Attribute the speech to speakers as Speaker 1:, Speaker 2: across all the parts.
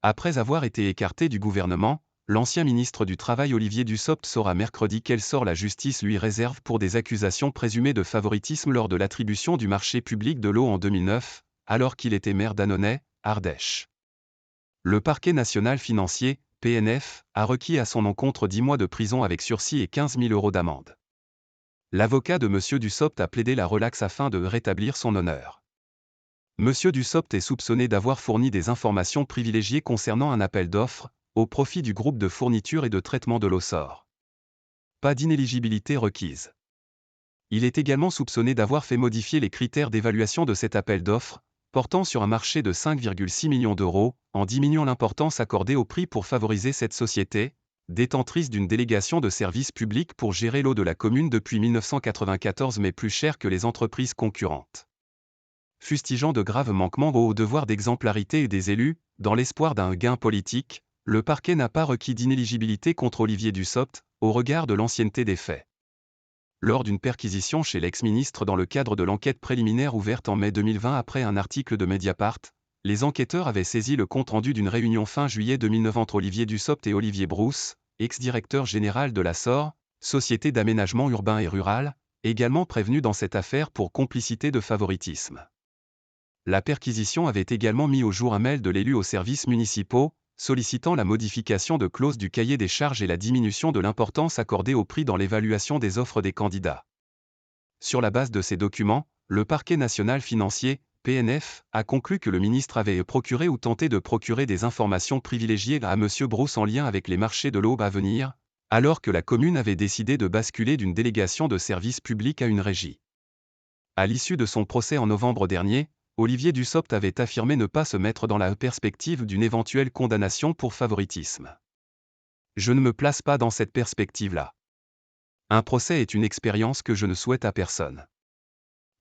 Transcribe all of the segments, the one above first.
Speaker 1: Après avoir été écarté du gouvernement, l'ancien ministre du Travail Olivier Dussopt saura mercredi quel sort la justice lui réserve pour des accusations présumées de favoritisme lors de l'attribution du marché public de l'eau en 2009, alors qu'il était maire d'Annonay, Ardèche. Le parquet national financier, PNF, a requis à son encontre 10 mois de prison avec sursis et 15 000 € d'amende. L'avocat de M. Dussopt a plaidé la relaxe afin de rétablir son honneur. M. Dussopt est soupçonné d'avoir fourni des informations privilégiées concernant un appel d'offres, au profit du groupe de fourniture et de traitement de l'eau SOR. Pas d'inéligibilité requise. Il est également soupçonné d'avoir fait modifier les critères d'évaluation de cet appel d'offres, portant sur un marché de 5,6 millions d'euros, en diminuant l'importance accordée au prix pour favoriser cette société, détentrice d'une délégation de services publics pour gérer l'eau de la commune depuis 1994 mais plus chère que les entreprises concurrentes. Fustigeant de graves manquements au devoir d'exemplarité des élus, dans l'espoir d'un gain politique, le parquet n'a pas requis d'inéligibilité contre Olivier Dussopt, au regard de l'ancienneté des faits. Lors d'une perquisition chez l'ex-ministre dans le cadre de l'enquête préliminaire ouverte en mai 2020 après un article de Mediapart, les enquêteurs avaient saisi le compte-rendu d'une réunion fin juillet 2009 entre Olivier Dussopt et Olivier Brousse, ex-directeur général de la SOR, Société d'aménagement urbain et rural, également prévenu dans cette affaire pour complicité de favoritisme. La perquisition avait également mis au jour un mail de l'élu aux services municipaux, sollicitant la modification de clauses du cahier des charges et la diminution de l'importance accordée au prix dans l'évaluation des offres des candidats. Sur la base de ces documents, le parquet national financier, PNF, a conclu que le ministre avait procuré ou tenté de procurer des informations privilégiées à M. Brousse en lien avec les marchés de l'eau à venir, alors que la commune avait décidé de basculer d'une délégation de services publics à une régie. À l'issue de son procès en novembre dernier, Olivier Dussopt avait affirmé ne pas se mettre dans la perspective d'une éventuelle condamnation pour favoritisme. Je ne me place pas dans cette perspective-là. Un procès est une expérience que je ne souhaite à personne.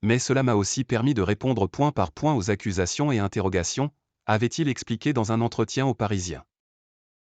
Speaker 1: Mais cela m'a aussi permis de répondre point par point aux accusations et interrogations, avait-il expliqué dans un entretien aux Parisiens.